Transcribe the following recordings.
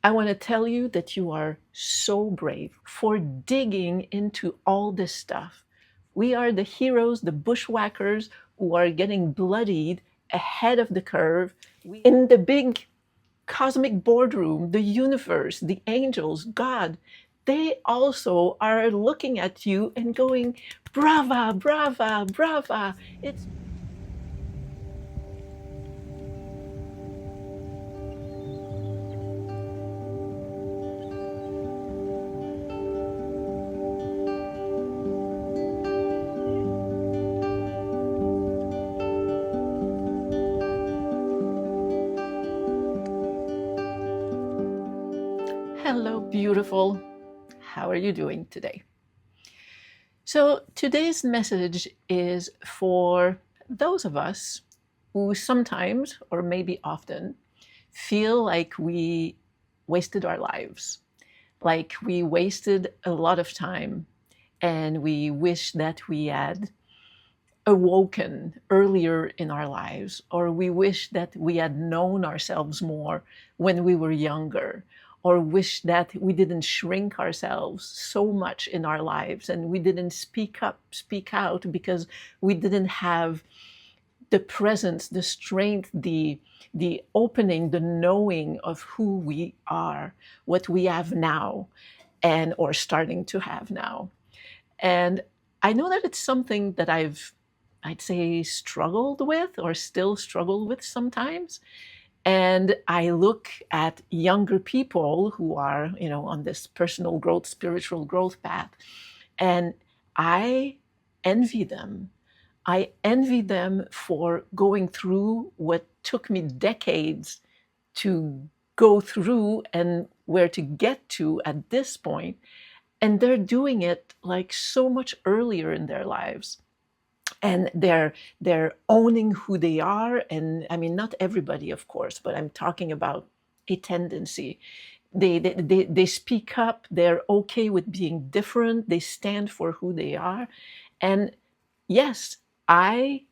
I want to tell you that you are so brave for digging into all this stuff. We are the heroes, the bushwhackers who are getting bloodied ahead of the curve. In the big cosmic boardroom, the universe, the angels, God, they also are looking at you and going, brava, brava, brava. It's hello, beautiful. How are you doing today? So, today's message is for those of us who sometimes, or maybe often, feel like we wasted our lives, like we wasted a lot of time, and we wish that we had awoken earlier in our lives, or we wish that we had known ourselves more when we were younger, or wish that we didn't shrink ourselves so much in our lives and we didn't speak up, speak out because we didn't have the presence, the strength, the opening, the knowing of who we are, what we have now, and or starting to have now. And I know that it's something that I'd say, struggled with or still struggle with sometimes. And I look at younger people who are, on this personal growth, spiritual growth path, and I envy them. I envy them for going through what took me decades to go through and where to get to at this point. And they're doing it like so much earlier in their lives. And they're owning who they are. And I mean, not everybody, of course, but I'm talking about a tendency. They speak up, they're okay with being different, they stand for who they are. And yes, I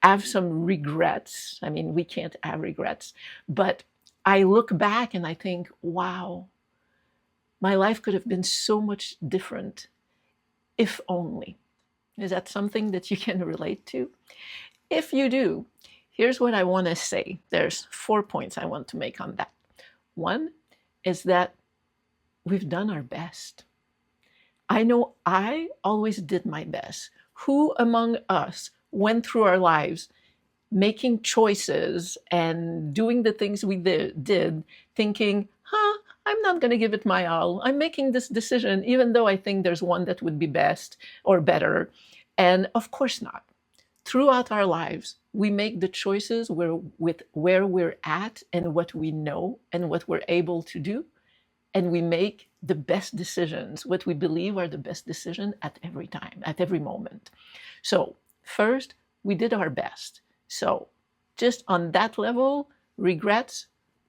have some regrets. I mean, we can't have regrets, but I look back and I think, wow, my life could have been so much different if only. Is that something that you can relate to? If you do, here's what I want to say. There's 4 points I want to make on that. One is that we've done our best. I know I always did my best. Who among us went through our lives making choices and doing the things we did thinking, I'm not going to give it my all. I'm making this decision, even though I think there's one that would be best or better. And of course not. Throughout our lives, we make the choices with where we're at and what we know and what we're able to do. And we make the best decisions, what we believe are the best decision at every time, at every moment. So first, we did our best. So just on that level, regrets,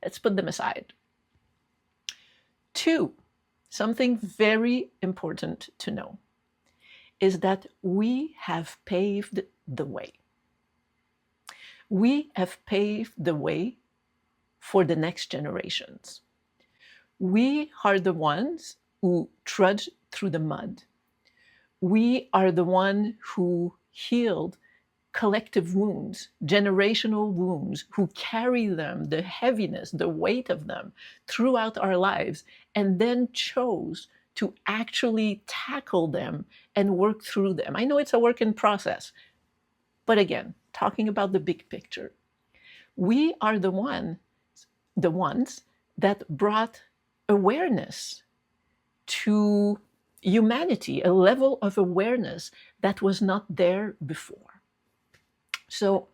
let's put them aside. Two, something very important to know is that we have paved the way. We have paved the way for the next generations. We are the ones who trudged through the mud. We are the one who healed collective wounds, generational wounds, who carry them, the heaviness, the weight of them throughout our lives, and then chose to actually tackle them and work through them. I know it's a work in process, but again, talking about the big picture, we are the ones that brought awareness to humanity, a level of awareness that was not there before. So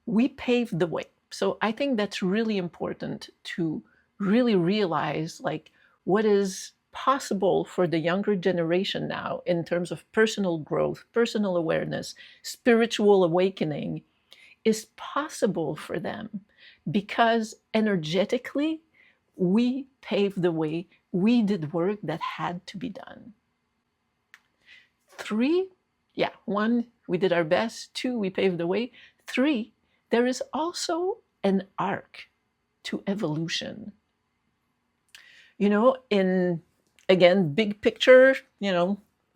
we paved the way. So I think that's really important to really realize, like, what is possible for the younger generation now in terms of personal growth, personal awareness, spiritual awakening is possible for them because energetically we paved the way. We did work that had to be done. Three, one, we did our best. Two, we paved the way. Three, there is also an arc to evolution. In, again, big picture,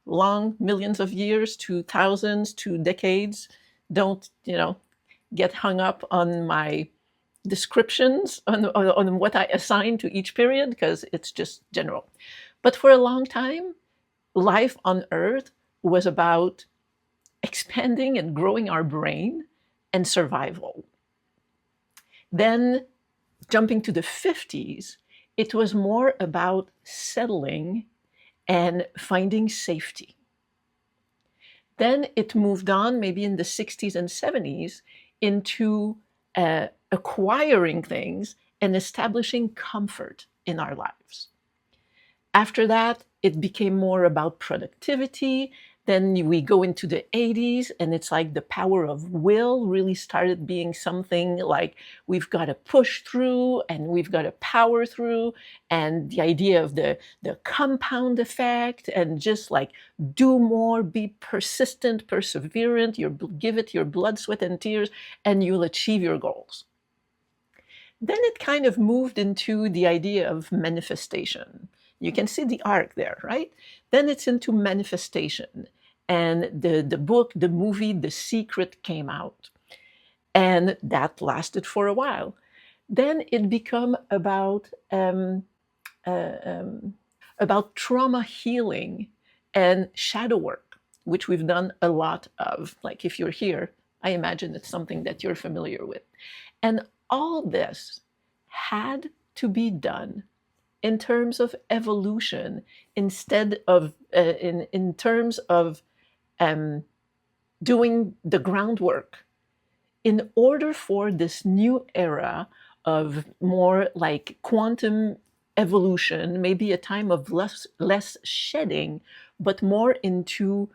long millions of years to thousands to decades. Don't, get hung up on my descriptions on what I assign to each period, because it's just general. But for a long time, life on Earth was about expanding and growing our brain and survival. Then, jumping to the 50s, it was more about settling and finding safety. Then it moved on, maybe in the 60s and 70s, into acquiring things and establishing comfort in our lives. After that, it became more about productivity. Then we go into the 80s, and it's like the power of will really started being something like we've got to push through and we've got to power through. And the idea of the compound effect, and just like do more, be persistent, perseverant, give it your blood, sweat, and tears, and you'll achieve your goals. Then it kind of moved into the idea of manifestation. You can see the arc there, right? Then it's into manifestation. And the book, the movie, The Secret came out. And that lasted for a while. Then it became about trauma healing and shadow work, which we've done a lot of. Like, if you're here, I imagine it's something that you're familiar with. And all this had to be done in terms of evolution, instead of in terms of doing the groundwork, in order for this new era of more like quantum evolution, maybe a time of less shedding, but more into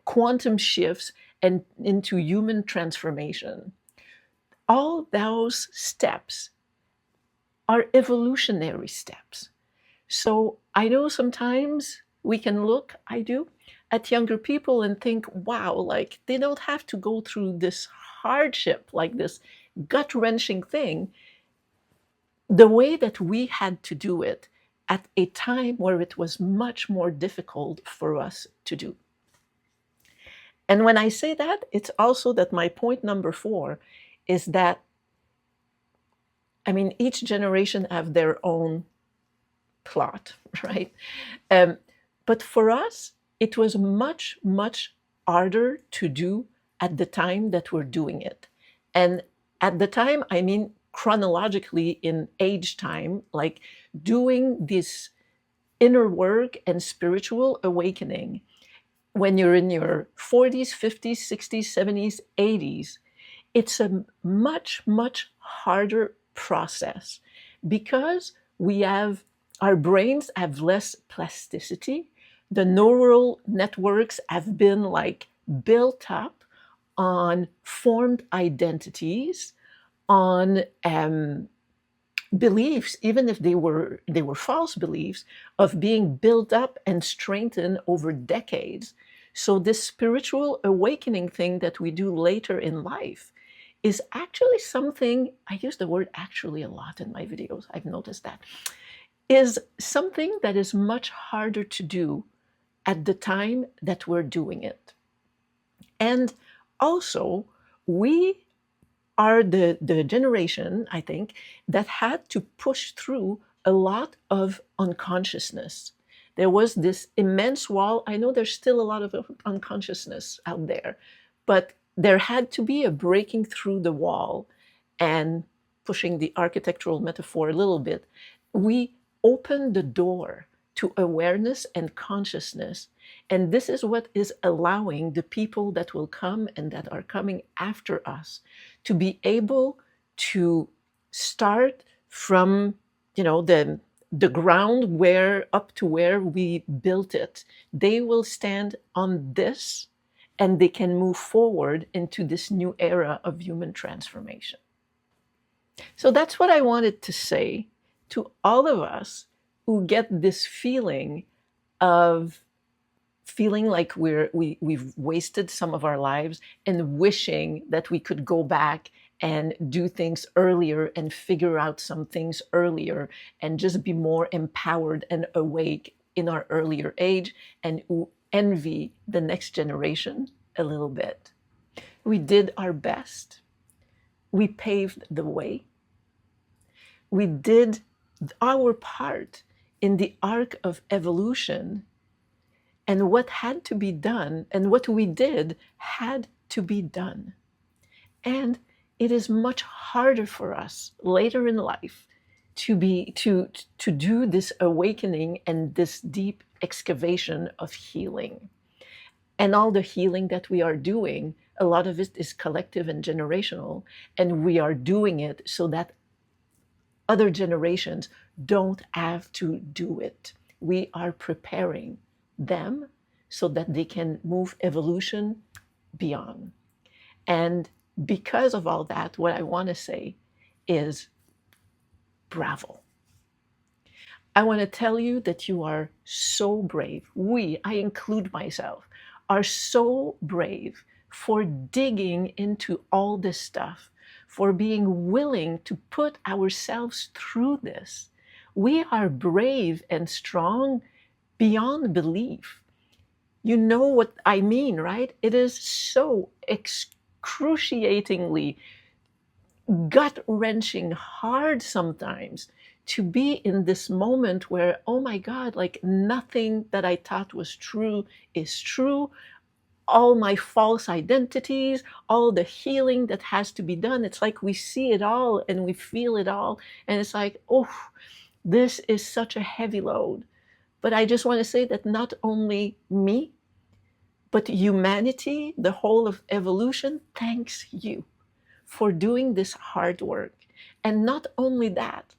quantum shifts and into human transformation. All those steps are evolutionary steps. So I know sometimes we can look, I do, at younger people and think, wow, like they don't have to go through this hardship, like this gut-wrenching thing, the way that we had to do it at a time where it was much more difficult for us to do. And when I say that, it's also that my point number 4 is that, I mean, each generation have their own plot, right? But for us, it was much, much harder to do at the time that we're doing it. And at the time, I mean chronologically in age time, like doing this inner work and spiritual awakening when you're in your 40s, 50s, 60s, 70s, 80s. It's a much, much harder process because our brains have less plasticity. The neural networks have been like built up on formed identities, on beliefs, even if they were false beliefs, of being built up and strengthened over decades. So this spiritual awakening thing that we do later in life is actually something, I use the word actually a lot in my videos, I've noticed that, is something that is much harder to do at the time that we're doing it. And also, we are the generation, I think, that had to push through a lot of unconsciousness. There was this immense wall. I know there's still a lot of unconsciousness out there, but there had to be a breaking through the wall. And pushing the architectural metaphor a little bit, we opened the door to awareness and consciousness. And this is what is allowing the people that will come and that are coming after us to be able to start from, the ground where up to where we built it. They will stand on this and they can move forward into this new era of human transformation. So that's what I wanted to say to all of us who get this feeling of feeling like we've wasted some of our lives and wishing that we could go back and do things earlier and figure out some things earlier and just be more empowered and awake in our earlier age, and envy the next generation a little bit. We did our best. We paved the way. We did our part in the arc of evolution, and what had to be done and what we did had to be done. And it is much harder for us later in life to do this awakening and this deep excavation of healing. And all the healing that we are doing, a lot of it is collective and generational, and we are doing it so that other generations don't have to do it. We are preparing them so that they can move evolution beyond. And because of all that, what I want to say is bravo. I want to tell you that you are so brave. We, I include myself, are so brave for digging into all this stuff, for being willing to put ourselves through this. We are brave and strong beyond belief. You know what I mean, right? It is so excruciatingly gut-wrenching hard sometimes to be in this moment where, oh my God, like nothing that I thought was true is true. All my false identities, all the healing that has to be done, it's like we see it all and we feel it all. And it's like, oh, this is such a heavy load. But I just want to say that not only me, but humanity, the whole of evolution, thanks you for doing this hard work. And not only that,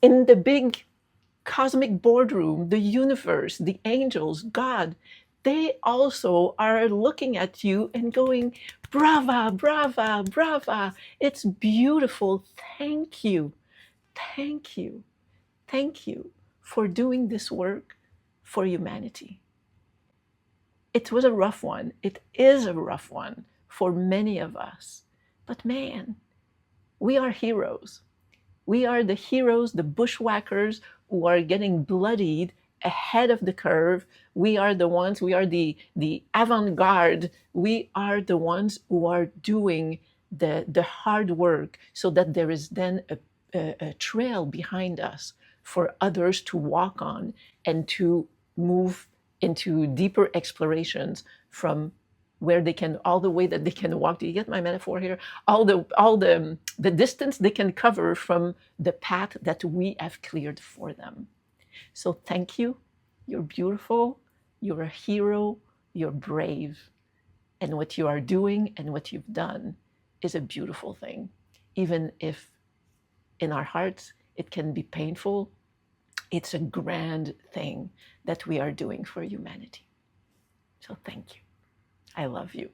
in the big cosmic boardroom, the universe, the angels, God, they also are looking at you and going, brava, brava, brava. It's beautiful. Thank you. Thank you. Thank you for doing this work for humanity. It was a rough one. It is a rough one for many of us. But man, we are heroes. We are the heroes, the bushwhackers who are getting bloodied ahead of the curve. We are the ones, we are the avant-garde. We are the ones who are doing the hard work so that there is then a trail behind us for others to walk on and to move into deeper explorations from where they can, all the way that they can walk. Do you get my metaphor here? All the distance they can cover from the path that we have cleared for them. So thank you. You're beautiful. You're a hero. You're brave. And what you are doing and what you've done is a beautiful thing. Even if in our hearts it can be painful, it's a grand thing that we are doing for humanity. So thank you. I love you.